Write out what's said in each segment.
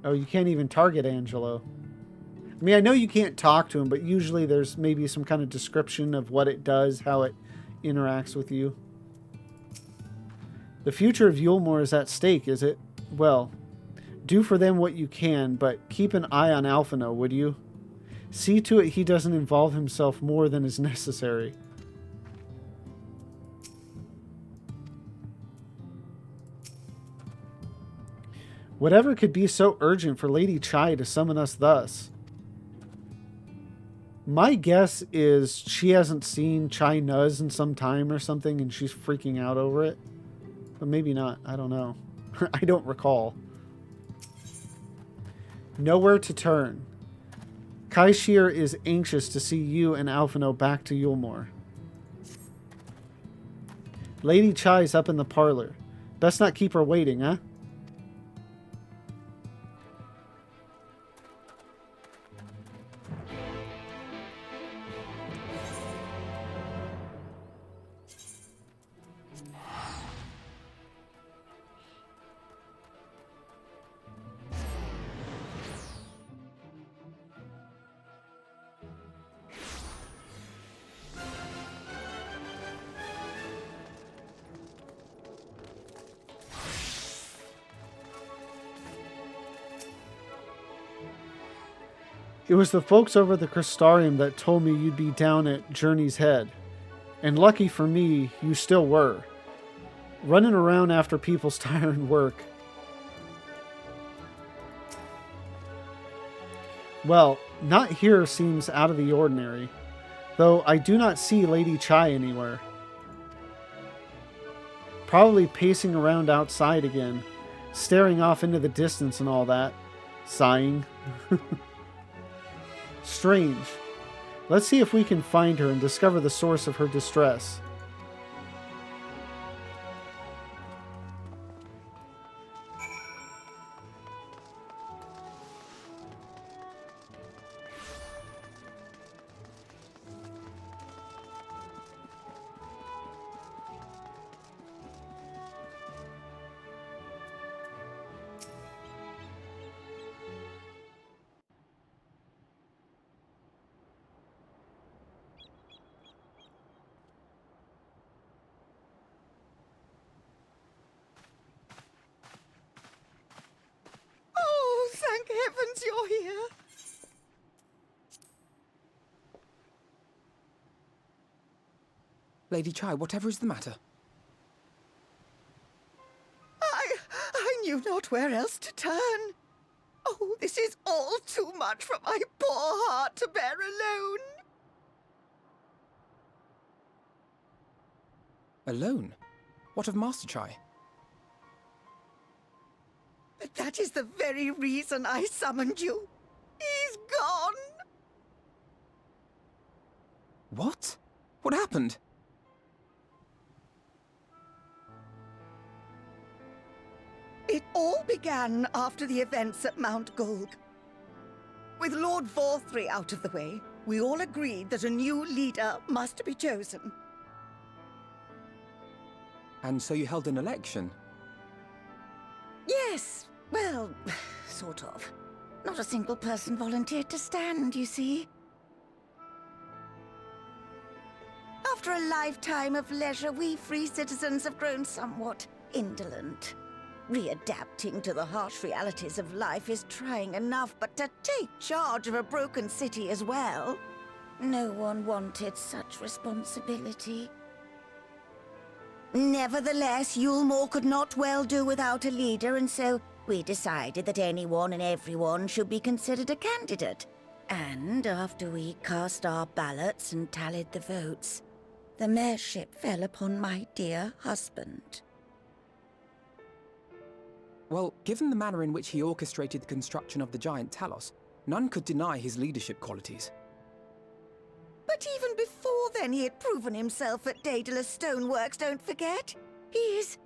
Oh, you can't even target Angelo. I mean, I know you can't talk to him, but usually there's maybe some kind of description of what it does, how it interacts with you. The future of Yulmore is at stake, is it? Well, do for them what you can, but keep an eye on Alphino, would you? See to it he doesn't involve himself more than is necessary. Whatever could be so urgent for Lady Chai to summon us thus? My guess is she hasn't seen Chai Nuz in some time or something and she's freaking out over it. But maybe not. I don't know. I don't recall. Nowhere to turn. Kaishir is anxious to see you and Alphino back to Yulmore. Lady Chai's up in the parlor. Best not keep her waiting, huh? It was the folks over the Crystarium that told me you'd be down at Journey's Head. And lucky for me, you still were. Running around after people's tiring work. Well, not here seems out of the ordinary. Though I do not see Lady Chai anywhere. Probably pacing around outside again. Staring off into the distance and all that. Sighing. Strange. Let's see if we can find her and discover the source of her distress. Thank heavens you're here. Lady Chai, whatever is the matter? I knew not where else to turn. Oh, this is all too much for my poor heart to bear alone. Alone? What of Master Chai? But that is the very reason I summoned you. He's gone. What? What happened? It all began after the events at Mount Golg. With Lord Vorthri out of the way, we all agreed that a new leader must be chosen. And so you held an election? Yes, well, sort of. Not a single person volunteered to stand, you see. After a lifetime of leisure, we free citizens have grown somewhat indolent. Readapting to the harsh realities of life is trying enough, but to take charge of a broken city as well? No one wanted such responsibility. Nevertheless, Yulmore could not well do without a leader, and so we decided that anyone and everyone should be considered a candidate. And after we cast our ballots and tallied the votes, the mayorship fell upon my dear husband. Well, given the manner in which he orchestrated the construction of the giant Talos, none could deny his leadership qualities. But even before then, he had proven himself at Daedalus Stoneworks, don't forget. He is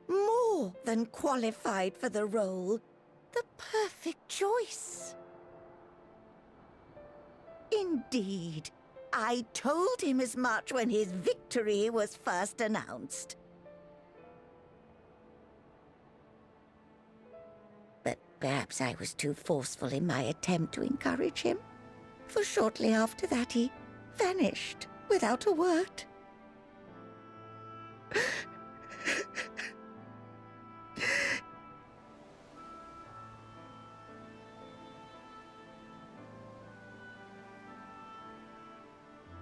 more than qualified for the role. The perfect choice. Indeed. I told him as much when his victory was first announced. But Perhaps I was too forceful in my attempt to encourage him, for shortly after that he vanished without a word.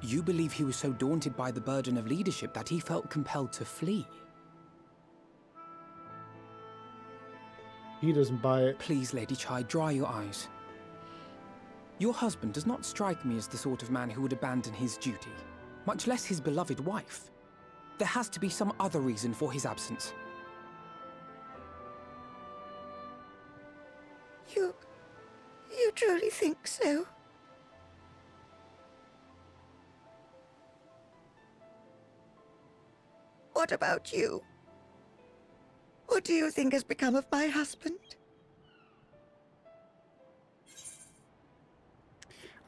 You believe he was so daunted by the burden of leadership that he felt compelled to flee? He doesn't buy it. Please, Lady Chai, dry your eyes. Your husband does not strike me as the sort of man who would abandon his duty, much less his beloved wife. There has to be some other reason for his absence. You truly think so? What about you? What do you think has become of my husband?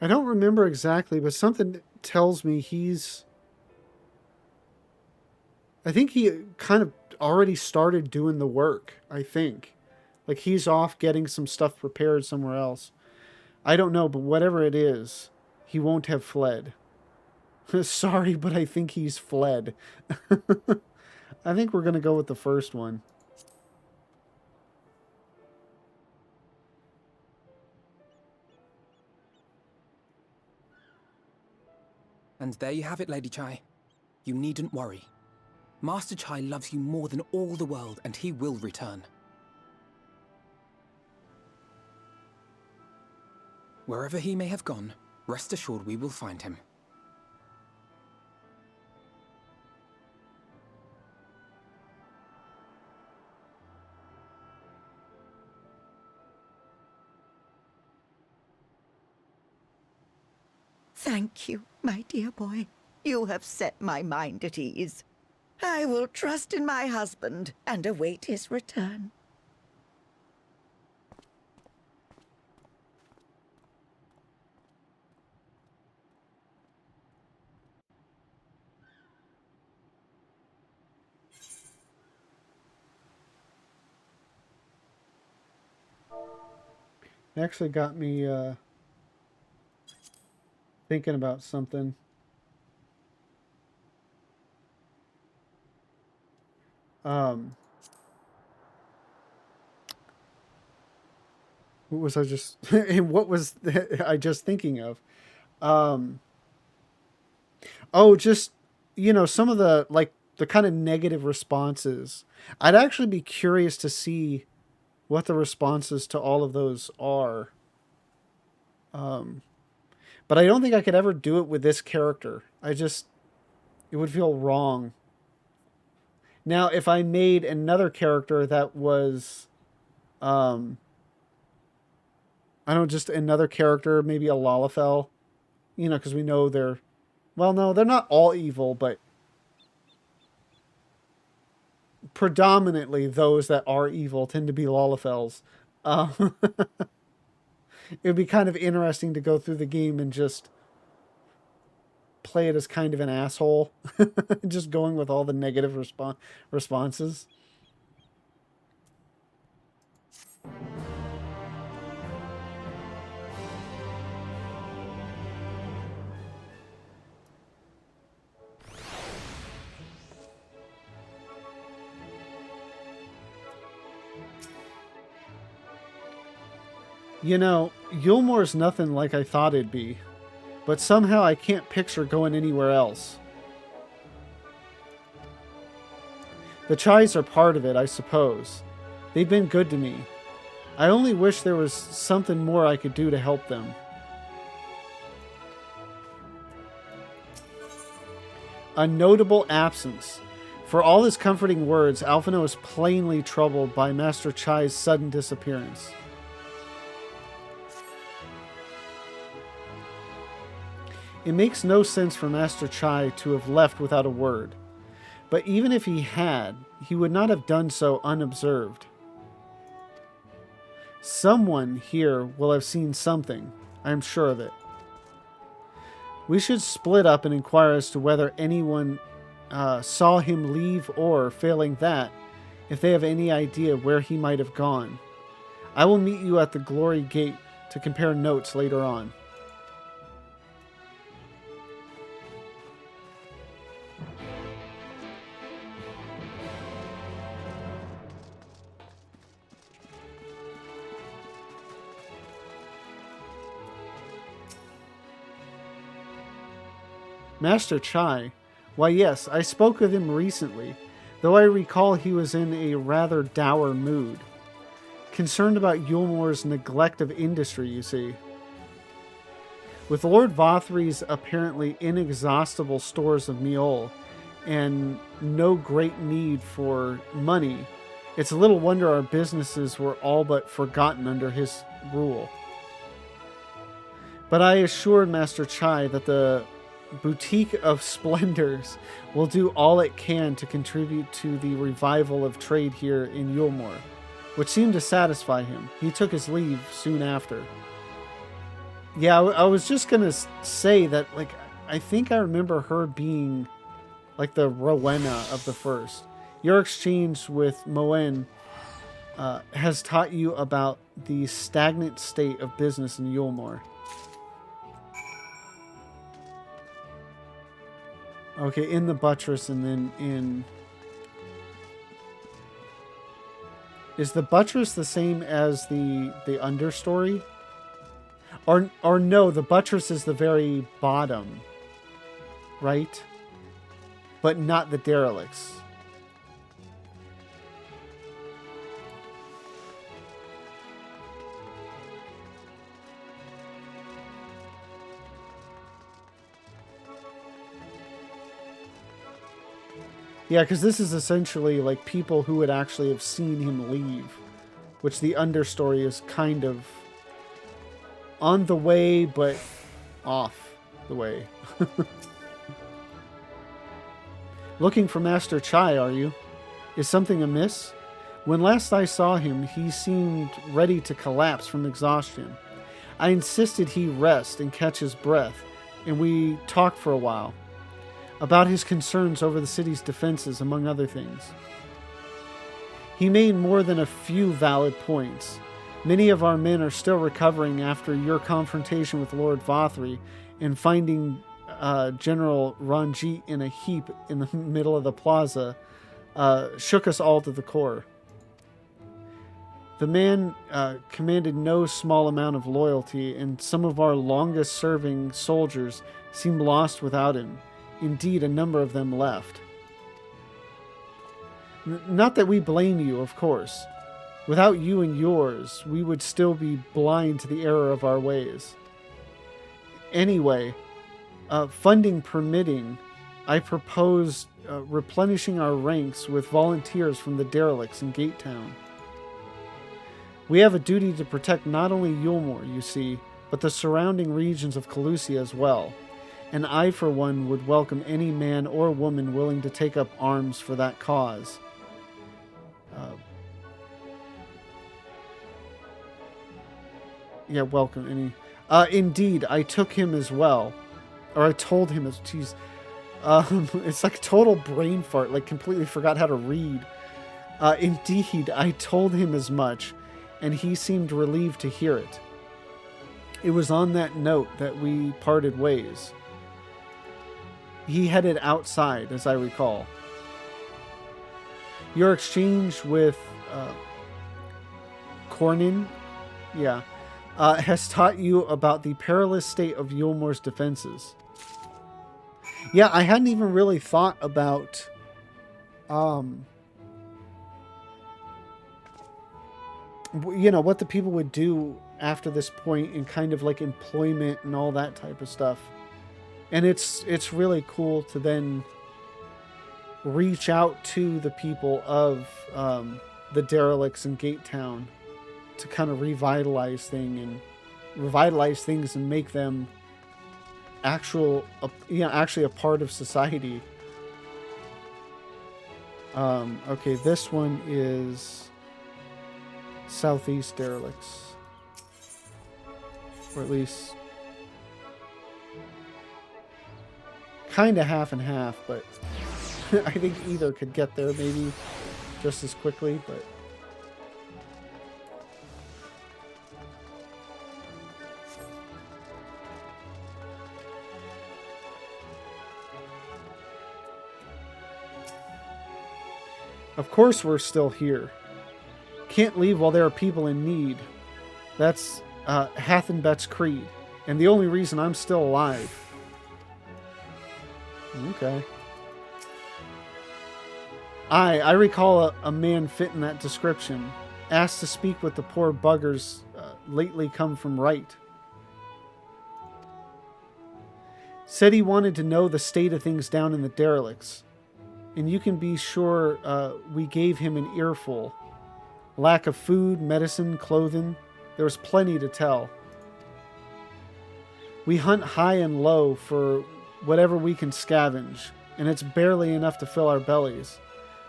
I don't remember exactly, but something tells me I think he kind of already started doing the work, I think. Like he's off getting some stuff prepared somewhere else. I don't know, but whatever it is, he won't have fled. Sorry, but I think he's fled. I think we're going to go with the first one. And there you have it, Lady Chai. You needn't worry. Master Chai loves you more than all the world, and he will return. Wherever he may have gone, rest assured we will find him. Thank you, my dear boy. You have set my mind at ease. I will trust in my husband and await his return. It actually got me thinking about something. What was I just what was I just thinking of? Just some of the the kind of negative responses. I'd actually be curious to see what the responses to all of those are. But I don't think I could ever do it with this character. It would feel wrong. Now, if I made another character that was, I don't know, just another character, maybe a Lalafell, because we know well, no, they're not all evil, but predominantly those that are evil tend to be Lalafells. It would be kind of interesting to go through the game and just play it as kind of an asshole, just going with all the negative responses. Yulmore's nothing like I thought it'd be, but somehow I can't picture going anywhere else. The Chais are part of it, I suppose. They've been good to me. I only wish there was something more I could do to help them. A notable absence. For all his comforting words, Alphino is plainly troubled by Master Chai's sudden disappearance. It makes no sense for Master Chai to have left without a word. But even if he had, he would not have done so unobserved. Someone here will have seen something. I am sure of it. We should split up and inquire as to whether anyone saw him leave or, failing that, if they have any idea where he might have gone. I will meet you at the Glory Gate to compare notes later on. Master Chai? Why yes, I spoke with him recently, though I recall he was in a rather dour mood. Concerned about Yulmore's neglect of industry, you see. With Lord Vothry's apparently inexhaustible stores of meal and no great need for money, it's little wonder our businesses were all but forgotten under his rule. But I assured Master Chai that the Boutique of Splendors will do all it can to contribute to the revival of trade here in Yulmore, which seemed to satisfy him. He took his leave soon after. Yeah, I was just gonna say that, like, I think I remember her being like the Rowena of the first. Your exchange with Moen has taught you about the stagnant state of business in Yulmore. Okay, in the buttress and then in... Is the buttress the same as the understory? Or no, the buttress is the very bottom, right? But not the derelicts. Yeah, because this is essentially like people who would actually have seen him leave, which the understory is kind of on the way, but off the way. Looking for Master Chai, are you? Is something amiss? When last I saw him, he seemed ready to collapse from exhaustion. I insisted he rest and catch his breath, and we talked for a while about his concerns over the city's defenses, among other things. He made more than a few valid points. Many of our men are still recovering after your confrontation with Lord Vothry and finding General Ranjit in a heap in the middle of the plaza shook us all to the core. The man commanded no small amount of loyalty, and some of our longest-serving soldiers seemed lost without him. Indeed, a number of them left. Not that we blame you, of course. Without you and yours, we would still be blind to the error of our ways. Anyway, funding permitting, I propose replenishing our ranks with volunteers from the derelicts in Gate Town. We have a duty to protect not only Yulmore, you see, but the surrounding regions of Calusia as well. And I, for one, would welcome any man or woman willing to take up arms for that cause. Yeah, welcome any. Indeed, I took him as well. Or I told him as... Geez. It's like a total brain fart, like completely forgot how to read. Indeed, I told him as much, and he seemed relieved to hear it. It was on that note that we parted ways. He headed outside, as I recall. Your exchange with Cornin, has taught you about the perilous state of Yulmore's defenses. Yeah, I hadn't even really thought about what the people would do after this point in kind of like employment and all that type of stuff. And it's really cool to then reach out to the people of the derelicts in Gate Town to kind of revitalize things and make them actually a part of society. Okay, this one is Southeast Derelicts, or at least kind of half and half, but I think either could get there maybe just as quickly. But Of course we're still here. Can't leave while there are people in need. That's Hathenbet's creed. And the only reason I'm still alive. Okay. I recall a man fit in that description. Asked to speak with the poor buggers lately come from right. Said he wanted to know the state of things down in the derelicts. And you can be sure we gave him an earful. Lack of food, medicine, clothing. There was plenty to tell. We hunt high and low for whatever we can scavenge, and it's barely enough to fill our bellies.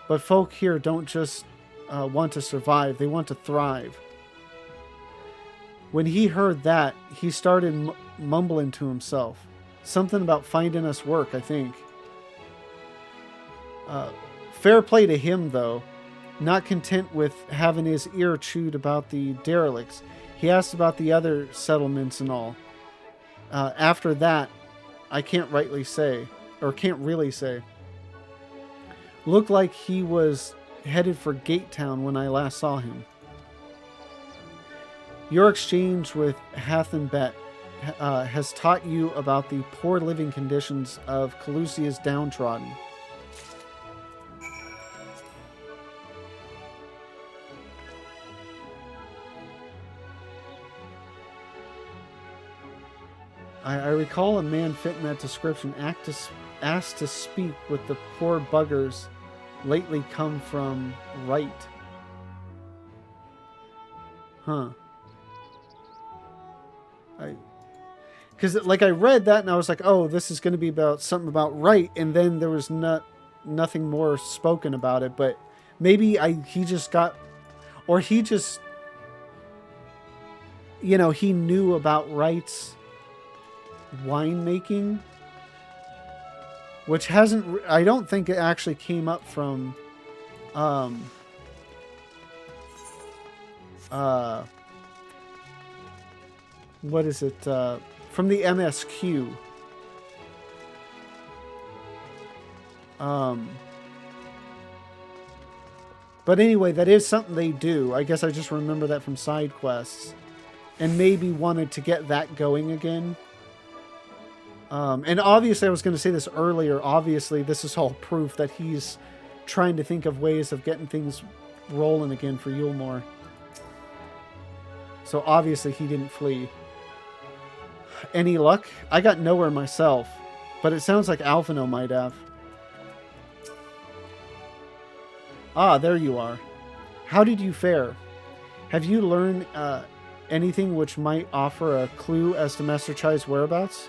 But folk here don't just want to survive, they want to thrive. When he heard that, he started mumbling to himself. Something about finding us work, I think. Fair play to him, though. Not content with having his ear chewed about the derelicts, he asked about the other settlements and all. After that, I can't really say. Looked like he was headed for Gatetown when I last saw him. Your exchange with Hathenbet has taught you about the poor living conditions of Calusia's downtrodden. I recall a man fit in that description asked to speak with the poor buggers lately come from right. Huh. Because like I read that and I was like, oh, this is going to be about something about right, and then there was nothing more spoken about it. But maybe he just got, or he just, he knew about rights winemaking, which hasn't, I don't think it actually came up from what is it, from the MSQ. But anyway, that is something they do. I guess I just remember that from side quests and maybe wanted to get that going again. And obviously, I was going to say this earlier, obviously this is all proof that he's trying to think of ways of getting things rolling again for Yulmore. So obviously he didn't flee. Any luck? I got nowhere myself, but it sounds like Alphino might have. Ah, there you are. How did you fare? Have you learned anything which might offer a clue as to Master Chai's whereabouts?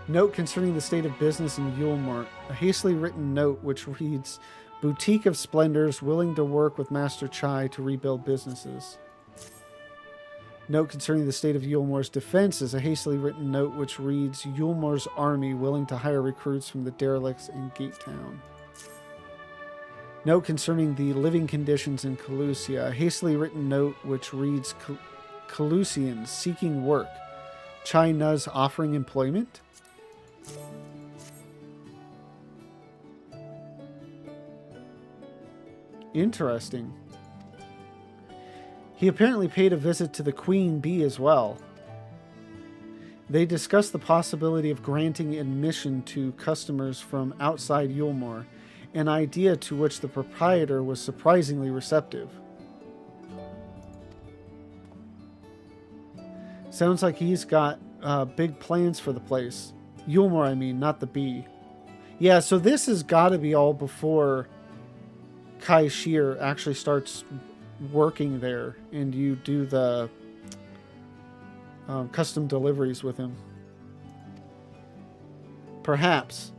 Note concerning the state of business in Yulmore. A hastily written note which reads, Boutique of Splendors willing to work with Master Chai to rebuild businesses. Note concerning the state of Yulmore's defenses. A hastily written note which reads, Yulmore's army willing to hire recruits from the derelicts in Gatetown. Note concerning the living conditions in Calusia. A hastily written note which reads, Calusians seeking work. Chai Nuz offering employment? Interesting. He apparently paid a visit to the Queen Bee as well. They discussed the possibility of granting admission to customers from outside Yulmore, an idea to which the proprietor was surprisingly receptive. Sounds like he's got big plans for the place. Yulmore, I mean, not the bee. Yeah, so this has got to be all before Kai Shear actually starts working there and you do the custom deliveries with him. Perhaps.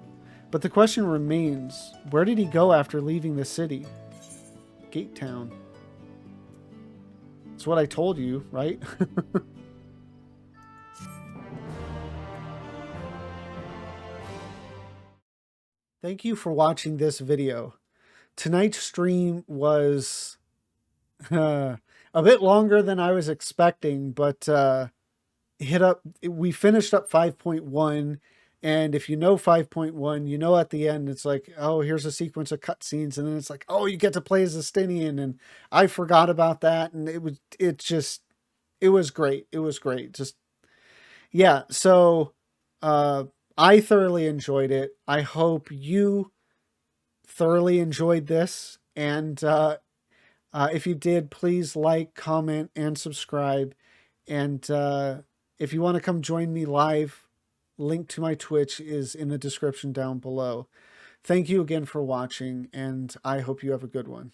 But the question remains, where did he go after leaving the city? Gatetown. That's what I told you, right? Thank you for watching this video. Tonight's stream was a bit longer than I was expecting, but we finished up 5.1 And if you know 5.1, you know at the end it's like, oh, here's a sequence of cutscenes, and then it's like, oh, you get to play as Justinian, and I forgot about that, and it was great. It was great. Just yeah. So I thoroughly enjoyed it. I hope you thoroughly enjoyed this, and if you did, please like, comment, and subscribe. And if you want to come join me live, link to my Twitch is in the description down below. Thank you again for watching, and I hope you have a good one.